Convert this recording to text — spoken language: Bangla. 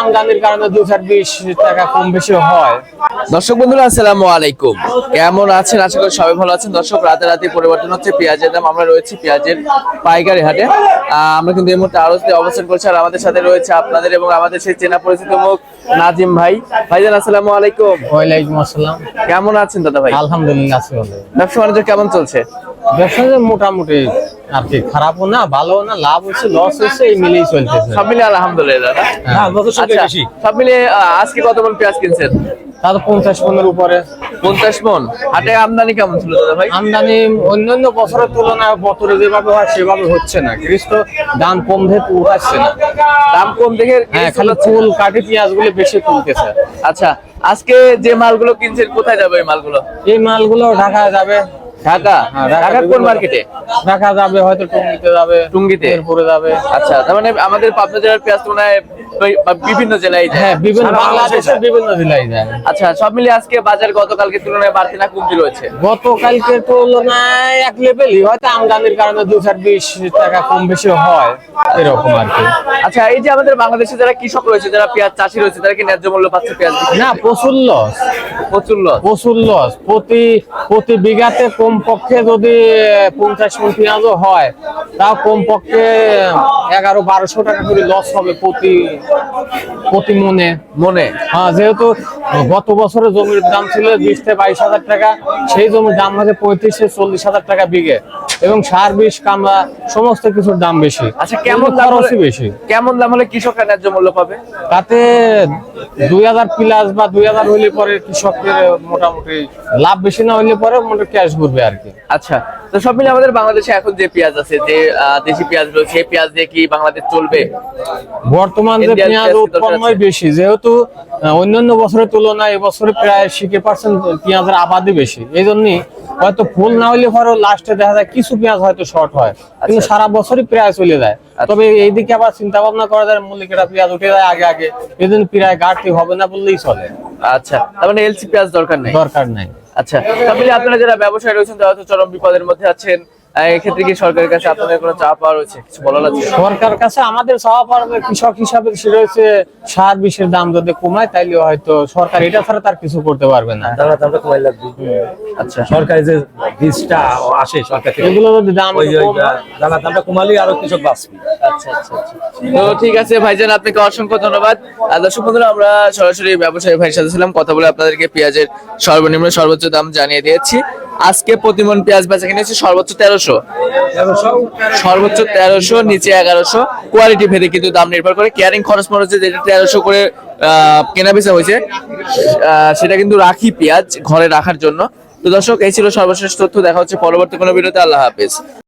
আমদানির কারণে 220 টাকা কম বেশি হয়। দর্শক বন্ধুরা আসসালামু আলাইকুম, কেমন আছেন? আশা করি সবাই ভালো আছেন। দর্শক, রাতে পরিবর্তন হচ্ছে পেঁয়াজের দাম। আমরা রয়েছি পেঁয়াজের পাইকারি হাটে। আমরা কিন্তু এই মুহূর্তে আড়তে অবস্থান করছি, আর আমাদের সাথে রয়েছে আপনাদের এবং আমাদের সেই চেনা পরিচিত মুখ নাজিম ভাই। ভাইজান আসসালামু আলাইকুম। ওয়ালাইকুম আসসালাম। কেমন আছেন দাদা ভাই? আলহামদুলিল্লাহ আছি ভালো। ব্যবসা বাণিজ্য কেমন চলছে? ব্যবসা মোটামুটি আর কি, খারাপও না ভালো না, লাভ হচ্ছে লস হচ্ছে, এই মিলেই চলতেছে। সব মিলে আলহামদুলিল্লাহ। আচ্ছা, সব মিলে আজকে কত মন পেঁয়াজ কিনছেন? তা তো 50 মনের উপরে। 50 মন। হাটে আমদানি কেমন ছিল দাদা ভাই? আমদানি অন্যান্য বছরের তুলনায় বছরে যেভাবে হয় সেভাবে হচ্ছে না। কৃষ্ণ দাম কম দেখে উঠাচ্ছে না, দাম কম দেখে। হ্যাঁ, খালি ফুল কাটি পেঁয়াজ গুলো বেশি তুলতেছে। আচ্ছা, আজকে যে মালগুলো কিনছেন কোথায় যাবে এই মালগুলো? এই মালগুলো ঢাকা যাবে। ঢাকা? ঢাকা কোন মার্কেটে? ঢাকা যাবে, হয়তো টঙ্গীতে যাবে। টঙ্গীতে? এরপরে যাবে। আচ্ছা, তার মানে আমাদের পাবনা জেলার পেঁয়াজ তুলনায় বিভিন্ন জেলায় যায়। হ্যাঁ, বিভিন্ন বাংলাদেশের বিভিন্ন জেলায় যায়। আচ্ছা, সব মিলিয়ে আজকে বাজার গতকালকে তুলনায় বাড়তি না কমতি রয়েছে? গতকালকে তুলনায় এক লেভেলই, হয়তো আমদানির কারণে 220 টাকা কম বেশি হয়, এরকম আর কি। আচ্ছা, এই যে আমাদের বাংলাদেশে যারা কৃষক রয়েছে, যারা পেঁয়াজ চাষি রয়েছে, তারা কি ন্যায্য মূল্য পাচ্ছে পেঁয়াজ? না, প্রচুর লস। প্রচুর লস। প্রতি বিঘাতে কমপক্ষে যদি 50 মণ পেঁয়াজও হয়, তাও কমপক্ষে 1100-1200 টাকা করে লস হবে প্রতি মনে। হ্যাঁ, যেহেতু গত বছরে জমির দাম ছিল 20-22 হাজার টাকা, সেই জমির দাম হচ্ছে 35-40 হাজার টাকা বিঘে, এবং সার বিষ কামড়া সমস্ত কিছুর দাম বেশি। আচ্ছা, কেমন দাম বেশি? কেমন দাম হলে কৃষকরা ন্যায্য মূল্য পাবে? তাতে 2000 প্লাস বা 2000 হইলে পরে কৃষকের মোটামুটি লাভ বেশি না হইলে পরে মোটামুটি ক্যাশ ঘুরবে আর কি। আচ্ছা, তো সব মিলে আমাদের বাংলাদেশে এখন যে পেঁয়াজ আছে, যে দেশি পেঁয়াজ রয়েছে, সেই পেঁয়াজ দিয়ে কি বাংলাদেশ চলবে? বর্তমান যে পেঁয়াজ উৎপন্নই বেশি, যেহেতু অন্যান্য বছরের তুলনায় এবছরে প্রায় 60% পেঁয়াজের আবাদই বেশি, এই জন্যই হয়তো ফুল না হইলে পরে লাস্টে দেখা যায় কিছু পেঁয়াজ হয়তো শর্ট হয়, কিন্তু সারা বছরই প্রায় চলে যায়। তবে এইদিকে আবার চিন্তা ভাবনা করা যায়, মল্লিকেরা পেঁয়াজ উঠে যায় আগে, এই জন্য প্রায় ঘাটতি হবে না বললেই চলে। আচ্ছা, তার মানে এলসি পেঁয়াজ দরকার নাই। আচ্ছা, তাহলে আপনারা যারা ব্যবসায়ী রয়েছেন, তারা তো চরম বিপদের মধ্যে আছেন। এক্ষেত্রে কি সরকারের কাছে আপনাদের কোনো চাপ পাওয়া রয়েছে, কিছু বলার আছে? সরকারের কাছে আমাদের চাওয়া পাওয়া কৃষক হিসাবে রয়েছে, সার বিষের দাম যদি কমায় তাইলে হয়তো সরকার এটা ছাড়া তার কিছু করতে পারবে না। আচ্ছা, সরকারি যে বীজটা আসে সরকার থেকে, এগুলো যদি দাম দামটা কমালে আরো কৃষক বাঁচবে। আচ্ছা। তো ঠিক আছে ভাইজান, আপনাকে অসংখ্য ধন্যবাদ। দর্শক বন্ধুরা, আমরা সরাসরি ব্যবসায়ী ভাইয়ের সাথে ছিলাম, কথা বলে আপনাদেরকে পেঁয়াজের সর্বনিম্ন সর্বোচ্চ দাম জানিয়ে দিয়েছি। আজকে প্রতিমন পেঁয়াজ বেচা কিনেছে সর্বোচ্চ 1300, সর্বোচ্চ 1300, নিচে 1100। কোয়ালিটি ভেদে কিন্তু দাম নির্ভর করে। ক্যারিং খরচ মনে যেটা 1300 করে কেনা বেচা হয়েছে, সেটা কিন্তু রাখি পেঁয়াজ ঘরে রাখার জন্য। তো দর্শক, এই ছিল সর্বশেষ তথ্য। দেখা হচ্ছে পরবর্তী কোনো ভিডিওতে। আল্লাহ হাফেজ।